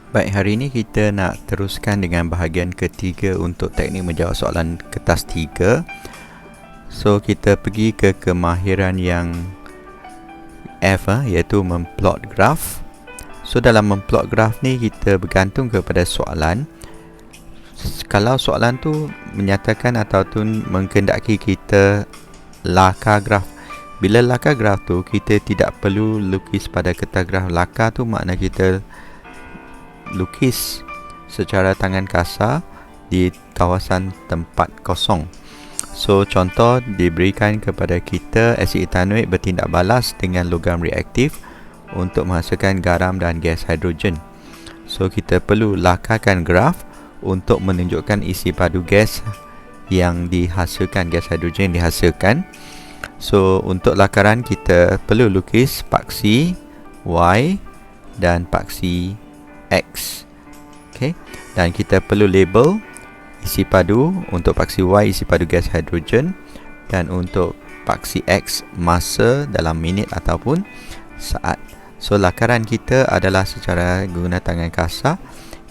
Baik, hari ini kita nak teruskan dengan bahagian ketiga untuk teknik menjawab soalan kertas 3. So, kita pergi ke kemahiran yang F, iaitu memplot graf. So, dalam memplot graf ni kita bergantung kepada soalan. Kalau soalan tu menyatakan ataupun menghendaki kita laka graf. Bila laka graf tu, kita tidak perlu lukis pada kertas graf. Laka tu makna kita lukis secara tangan kasar di kawasan tempat kosong. So, contoh diberikan kepada kita asid etanoik bertindak balas dengan logam reaktif untuk menghasilkan garam dan gas hidrogen. So, kita perlu lakakan graf untuk menunjukkan isi padu gas yang dihasilkan, gas hidrogen yang dihasilkan. So, untuk lakaran kita perlu lukis paksi Y dan paksi X. Okay. Dan kita perlu label isi padu. Untuk paksi Y isi padu gas hidrogen, dan untuk paksi X masa dalam minit ataupun saat. So, lakaran kita adalah secara guna tangan kasar.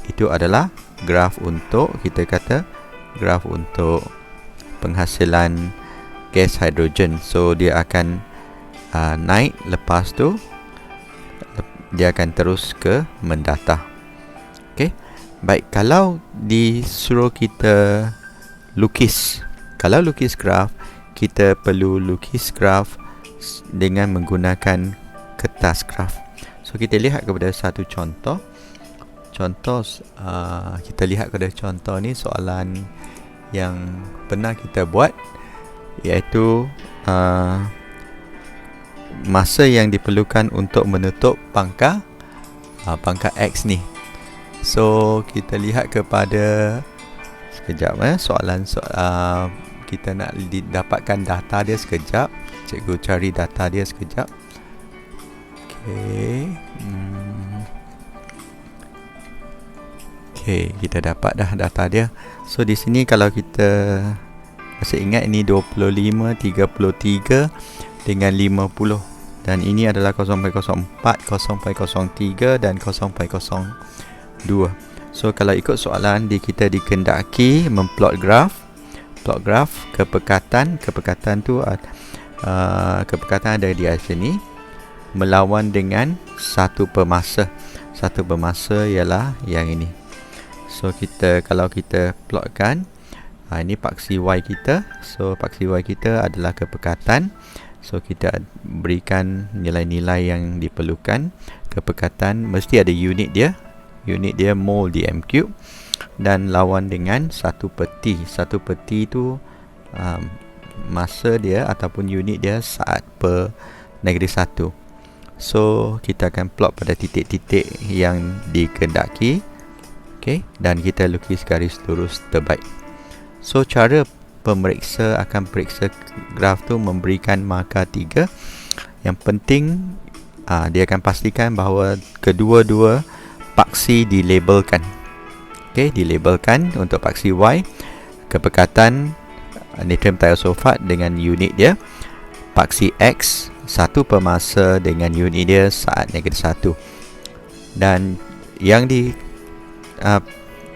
Itu adalah graf untuk, kita kata graf untuk penghasilan gas hidrogen. So, dia akan naik, lepas tu dia akan terus ke mendatah. Okey. Baik, kalau disuruh kita lukis, kalau lukis graf, kita perlu lukis graf dengan menggunakan kertas graf. So, kita lihat kepada satu contoh. Kita lihat kepada contoh ni, soalan yang pernah kita buat, iaitu masa yang diperlukan untuk menutup pangkal X ni. So, kita lihat kepada sekejap soalan kita nak dapatkan data dia sekejap. Cikgu cari data dia sekejap. Okey, kita dapat dah data dia. So, di sini kalau kita masih ingat, ini 25, 33 dengan 50, dan ini adalah 0.04, 0.03 dan 0.02. So, kalau ikut soalan kita dikehendaki memplot graf. Plot graf kepekatan tu kepekatan ada di sini, melawan dengan satu pemasa. Satu pemasa ialah yang ini. So, kalau kita plotkan, ini paksi Y kita. So, paksi Y kita adalah kepekatan. So, kita berikan nilai-nilai yang diperlukan. Kepekatan mesti ada unit dia. Unit dia mol dm3. Dan lawan dengan 1 peti. 1 peti tu masa dia ataupun unit dia saat per -1. So, kita akan plot pada titik-titik yang dikehendaki. Okay. Dan kita lukis garis lurus terbaik. So, cara pemeriksa akan periksa graf tu memberikan markah 3. Yang penting dia akan pastikan bahawa kedua-dua paksi dilabelkan. Okey, dilabelkan. Untuk paksi Y, kepekatan natrium thiosulfat dengan unit dia. Paksi X, satu pemasa dengan unit dia saat -1. Dan yang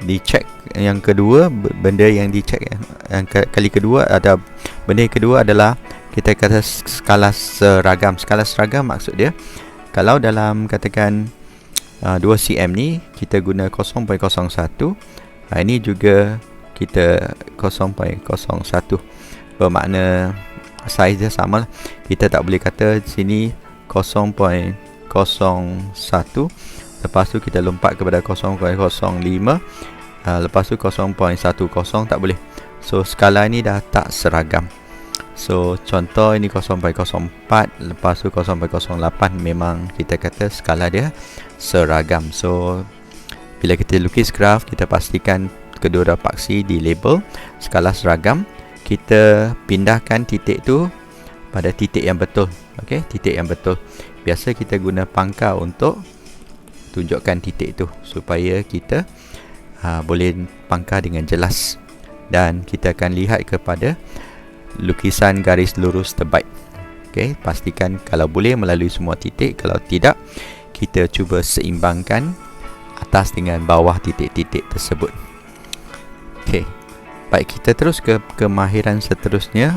dicek yang kedua, benda yang dicek yang kali kedua, ada benda yang kedua adalah kita kata skala seragam. Skala seragam maksud dia, kalau dalam katakan 2 cm ni kita guna 0.01, ini juga kita 0.01, bermakna saiz dia sama lah. Kita tak boleh kata sini 0.01, lepas tu kita lompat kepada 0.05, lepas tu 0.10, tak boleh. So, skala ni dah tak seragam. So, contoh ini 0.04, lepas tu 0.08, memang kita kata skala dia seragam. So, bila kita lukis graf, kita pastikan kedua paksi di label skala seragam. Kita pindahkan titik tu pada titik yang betul. Okey, titik yang betul. Biasa kita guna pangkal untuk tunjukkan titik tu supaya kita boleh pangkal dengan jelas. Dan kita akan lihat kepada lukisan garis lurus terbaik. Okey, pastikan kalau boleh melalui semua titik. Kalau tidak, kita cuba seimbangkan atas dengan bawah titik-titik tersebut. Okey. Baik, kita terus ke kemahiran seterusnya.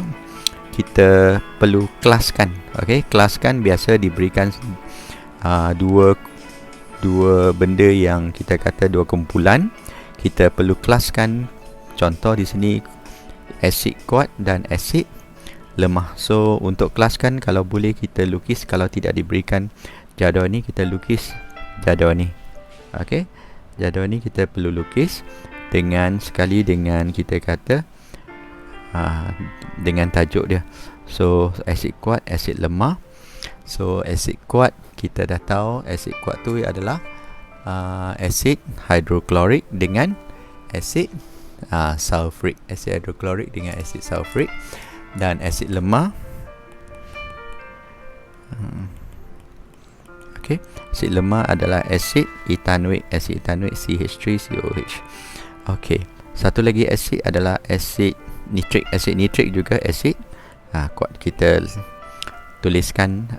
Kita perlu kelaskan. Okey, kelaskan biasa diberikan dua benda yang kita kata dua kumpulan. Kita perlu kelaskan. Contoh di sini asid kuat dan asid lemah. So untuk kelaskan, kalau boleh kita lukis, kalau tidak diberikan jadual ni kita lukis jadual ni. Okey, jadual ni kita perlu lukis dengan kita kata dengan tajuk dia. So asid kuat, asid lemah. So asid kuat kita dah tahu, asid kuat tu adalah asid hidroklorik dengan asid sulfurik. Asid hidroklorik dengan asid sulfurik. Dan asid lemah, okey, asid lemah adalah asid etanoik. Asid etanoik CH3COH. Okey, satu lagi asid adalah asid nitrik. Asid nitrik juga asid kuat. Kita tuliskan,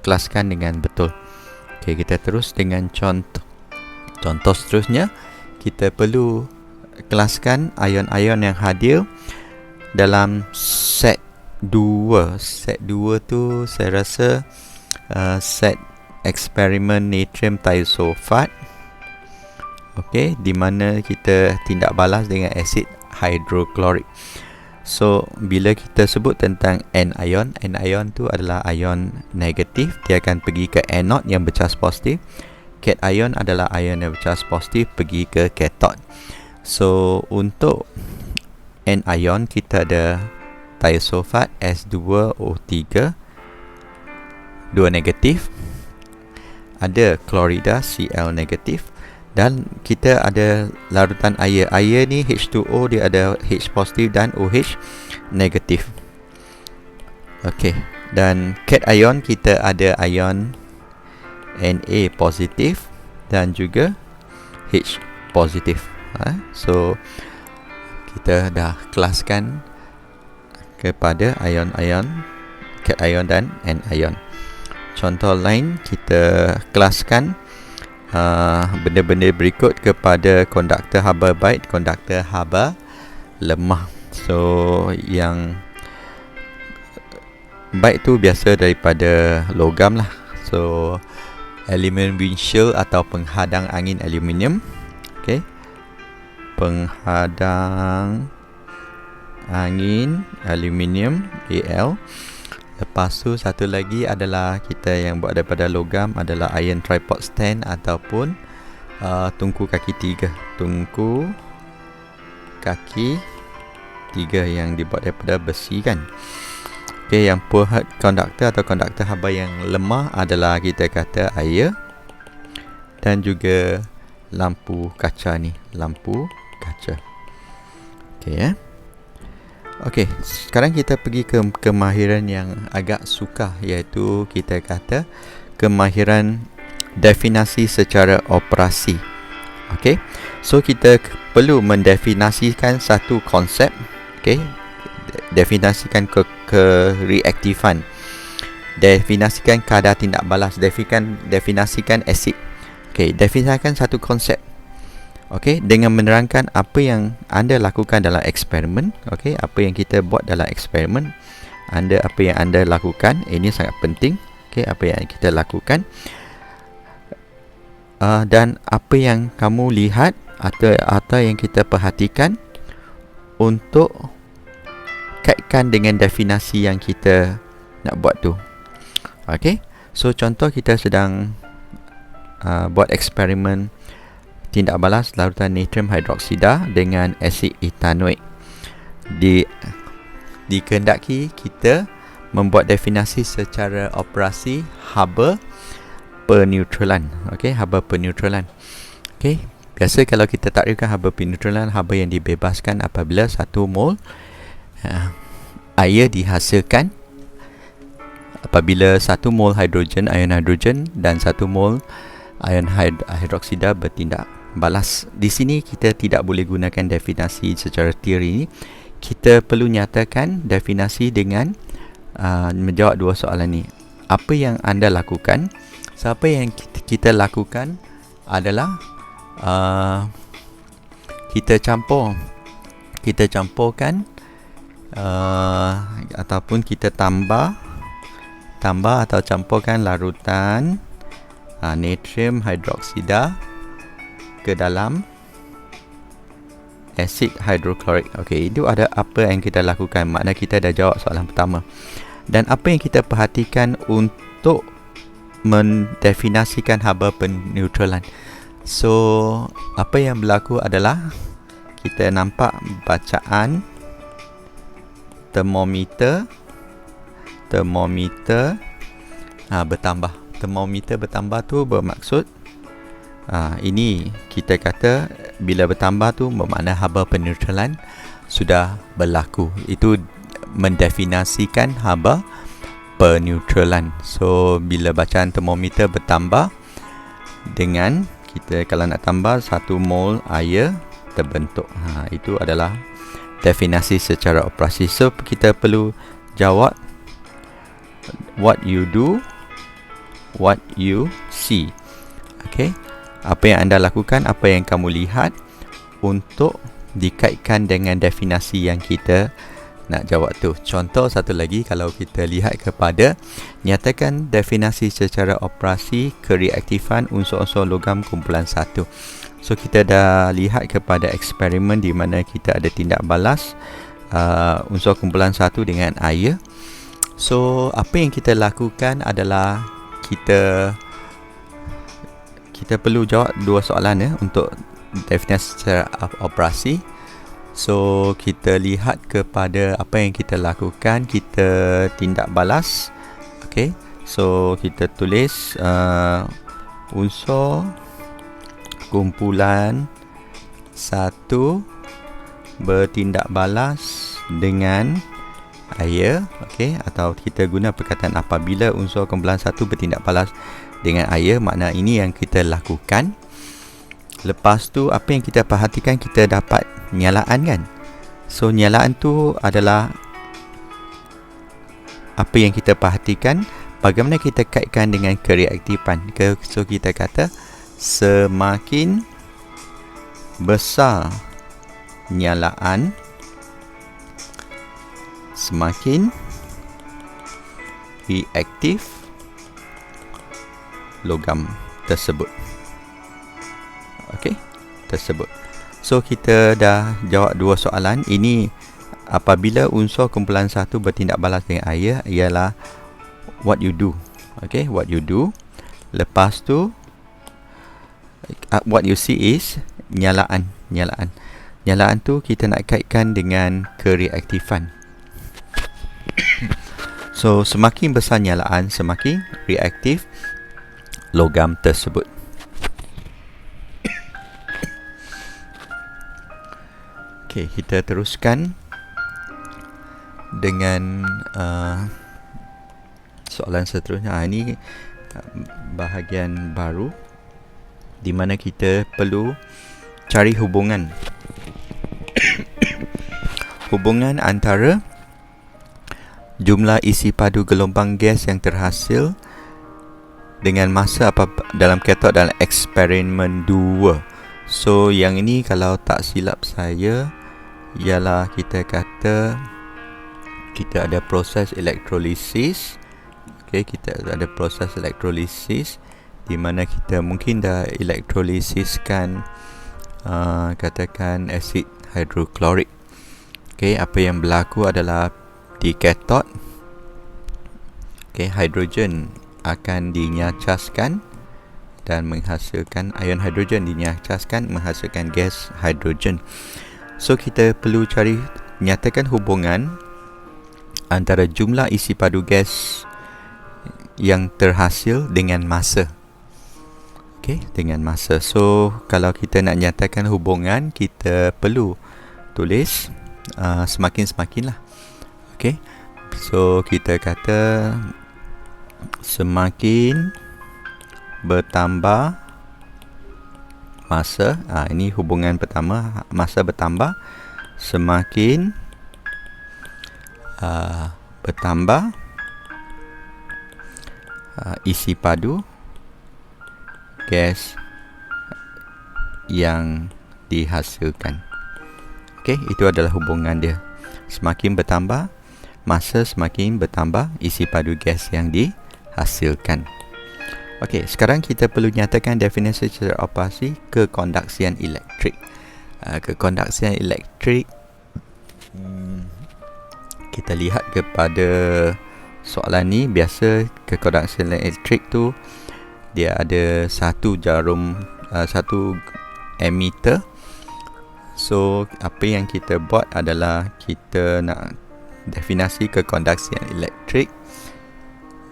kelaskan dengan betul. Okey, kita terus dengan contoh seterusnya. Kita perlu kelaskan ion-ion yang hadir dalam set 2. Set 2 tu saya rasa set eksperimen natrium thiosulfat. Okey, di mana kita tindak balas dengan asid hidroklorik. So bila kita sebut tentang anion tu adalah ion negatif, dia akan pergi ke anode yang bercas positif. Cation adalah ion yang bercas positif pergi ke cathode. So untuk anion kita ada thiosulfat S2O3 2 negatif, ada klorida Cl negatif, dan kita ada larutan air. Air ni H2O, dia ada H positif dan OH negatif. Okey, dan cation kita ada ion Na positif dan juga H positif. So kita dah kelaskan kepada ion-ion, cation dan anion. Contoh lain, kita kelaskan benda-benda berikut kepada konduktor haba baik, konduktor haba lemah. So yang baik tu biasa daripada logam lah. So elemen windshield atau penghadang angin aluminium. Okey, penghadang angin aluminium Al. Lepas tu satu lagi adalah kita yang buat daripada logam adalah iron tripod stand ataupun tungku kaki 3. Tungku kaki 3 yang dibuat daripada besi kan. Okey, yang poor conductor atau konduktor haba yang lemah adalah kita kata air dan juga lampu kaca ni, lampu kaca. Okey Okey, sekarang kita pergi ke kemahiran yang agak sukar, iaitu kita kata kemahiran definasi secara operasi. Okey, so kita perlu mendefinisikan satu konsep. Okey, definisikan kereaktifan, definisikan kadar tindak balas, definisikan asid. Okey, definisikan satu konsep. Okey, dengan menerangkan apa yang anda lakukan dalam eksperimen. Okey, apa yang kita buat dalam eksperimen, apa yang anda lakukan, ini sangat penting. Okey, apa yang kita lakukan dan apa yang kamu lihat atau yang kita perhatikan untuk kaitkan dengan definisi yang kita nak buat tu. Okey, so contoh kita sedang buat eksperimen tindak balas larutan natrium hidroksida dengan asid etanoik. Dikehendaki kita membuat definisi secara operasi haba peneutralan. Okey, haba peneutralan. Okey, biasa kalau kita takrifkan haba peneutralan, haba yang dibebaskan apabila 1 mol air dihasilkan apabila 1 mol hidrogen, ion hidrogen, dan 1 mol ion hidroksida bertindak balas. Di sini kita tidak boleh gunakan definisi secara teori ni. Kita perlu nyatakan definisi dengan menjawab dua soalan ni. Apa yang anda lakukan? Siapa yang kita lakukan adalah kita campurkan ataupun kita tambah atau campurkan larutan natrium hidroksida ke dalam asid hidroklorik. Okey, itu ada apa yang kita lakukan. Makna kita dah jawab soalan pertama. Dan apa yang kita perhatikan untuk mendefinisikan haba peneutralan. So, apa yang berlaku adalah kita nampak bacaan termometer bertambah. Termometer bertambah tu bermaksud ini kita kata bila bertambah tu bermakna haba peneutralan sudah berlaku. Itu mendefinisikan haba peneutralan. So bila bacaan termometer bertambah dengan kita kalau nak tambah 1 mol air terbentuk. Itu adalah definisi secara operasi. So kita perlu jawab what you do, what you see. Okay, apa yang anda lakukan, apa yang kamu lihat untuk dikaitkan dengan definisi yang kita nak jawab tu. Contoh satu lagi, kalau kita lihat kepada nyatakan definisi secara operasi kereaktifan unsur-unsur logam kumpulan 1. So kita dah lihat kepada eksperimen di mana kita ada tindak balas unsur kumpulan 1 dengan air. So apa yang kita lakukan adalah kita perlu jawab dua soalan untuk definisi secara operasi. So kita lihat kepada apa yang kita lakukan, kita tindak balas. Okay, so kita tulis unsur kumpulan 1 bertindak balas dengan air. Okay, atau kita guna perkataan apabila unsur kumpulan 1 bertindak balas dengan air, makna ini yang kita lakukan. Lepas tu apa yang kita perhatikan, kita dapat nyalaan kan. So nyalaan tu adalah apa yang kita perhatikan, bagaimana kita kaitkan dengan kereaktifan. So kita kata semakin besar nyalaan, semakin reaktif logam tersebut. Okey, tersebut. So kita dah jawab dua soalan. Ini apabila unsur kumpulan 1 bertindak balas dengan air ialah what you do. Okey, what you do. Lepas tu what you see is nyalaan. Nyalaan tu kita nak kaitkan dengan kereaktifan. So semakin besar nyalaan, semakin reaktif logam tersebut. Okey, kita teruskan dengan soalan seterusnya. Ini bahagian baru di mana kita perlu cari hubungan antara jumlah isi padu gelombang gas yang terhasil dengan masa dalam katod dalam eksperimen 2. So yang ini kalau tak silap saya ialah kita kata kita ada proses elektrolisis. Okey, kita ada proses elektrolisis di mana kita mungkin dah elektrolisiskan katakan asid hidroklorik. Okey, apa yang berlaku adalah di katod, okey, hidrogen akan dinyacaskan dan menghasilkan ion hidrogen, dinyacaskan menghasilkan gas hidrogen. So kita perlu nyatakan hubungan antara jumlah isi padu gas yang terhasil dengan masa. Okey, dengan masa. So kalau kita nak nyatakan hubungan, kita perlu tulis semakin-semakin lah. Okey, so kita kata semakin bertambah masa, ini hubungan pertama, masa bertambah, semakin bertambah isi padu gas yang dihasilkan. Okey, itu adalah hubungan dia. Semakin bertambah masa, semakin bertambah isi padu gas yang dihasilkan. Okey, sekarang kita perlu nyatakan definisi secara operasi kekondaksian elektrik. Kekondaksian elektrik, kita lihat kepada soalan ni. Biasa kekondaksian elektrik tu dia ada satu jarum, satu emitter. So apa yang kita buat adalah kita nak definisi kekondaksian elektrik.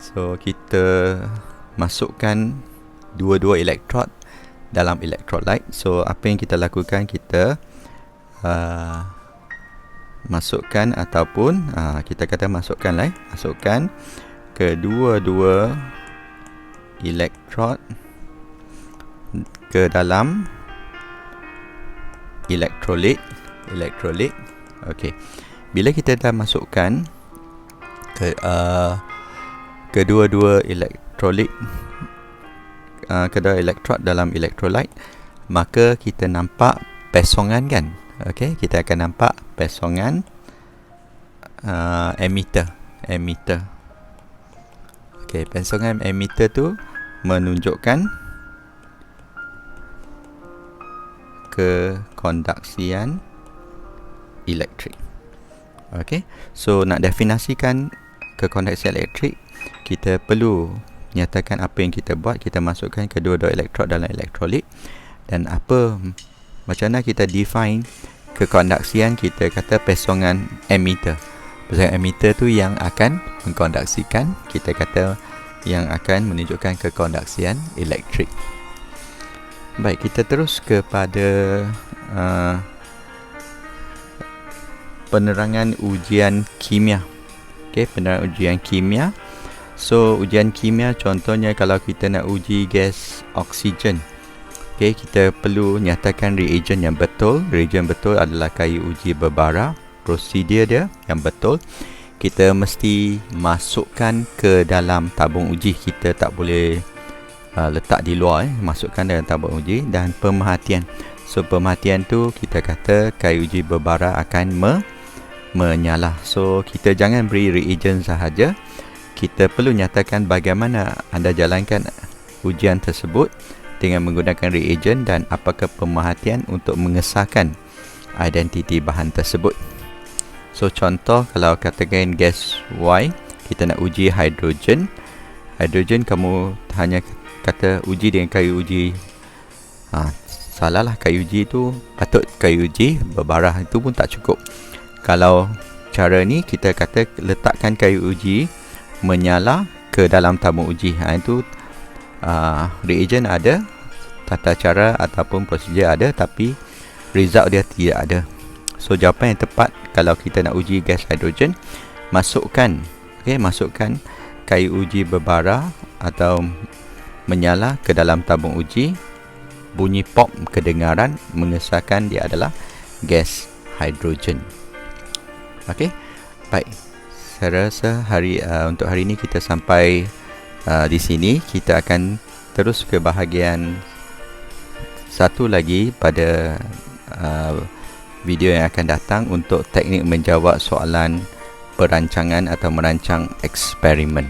So kita masukkan dua-dua elektrod dalam electrolyte. So apa yang kita lakukan, kita masukkan ataupun kita kata masukkan kedua-dua elektrod ke dalam elektrolit. Okey. Bila kita dah masukkan kedua-dua elektrolit, kedua elektrod dalam electrolyte, maka kita nampak pesongan kan. Okey, kita akan nampak pesongan emitter. Okey, pesongan emitter tu menunjukkan kekondaksian elektrik. Okey, so nak definisikan kekondaksian elektrik, kita perlu nyatakan apa yang kita buat. Kita masukkan kedua-dua elektrod dalam elektrolit. Dan macam mana kita define kekondaksian? Kita kata pesongan emitter. Pesongan emitter tu yang akan mengkondaksikan, kita kata yang akan menunjukkan kekondaksian elektrik. Baik, kita terus kepada penerangan ujian kimia. Okey, penerangan ujian kimia. So ujian kimia contohnya kalau kita nak uji gas oksigen, okey, kita perlu nyatakan reagen yang betul. Reagen betul adalah kayu uji berbara. Prosedur dia yang betul, kita mesti masukkan ke dalam tabung uji. Kita tak boleh letak di luar, masukkan dalam tabung uji. Dan pemerhatian, so pemerhatian tu kita kata kayu uji berbara akan menyala. So kita jangan beri reagen sahaja, kita perlu nyatakan bagaimana anda jalankan ujian tersebut dengan menggunakan reagen dan apakah pemerhatian untuk mengesahkan identiti bahan tersebut. So contoh, kalau katakan gas Y, kita nak uji hidrogen. Hidrogen kamu hanya kata uji dengan kayu uji, salahlah, kayu uji tu patut kayu uji berbara, itu pun tak cukup. Kalau cara ni kita kata letakkan kayu uji menyala ke dalam tabung uji. Itu reagen ada, tata cara ataupun prosedur ada, tapi result dia tidak ada. So jawapan yang tepat kalau kita nak uji gas hidrogen, masukkan kayu uji berbara atau menyala ke dalam tabung uji, bunyi pop kedengaran mengesahkan dia adalah gas hidrogen. Okey, baik. Saya rasa untuk hari ini kita sampai di sini. Kita akan terus ke bahagian satu lagi pada video yang akan datang untuk teknik menjawab soalan perancangan atau merancang eksperimen.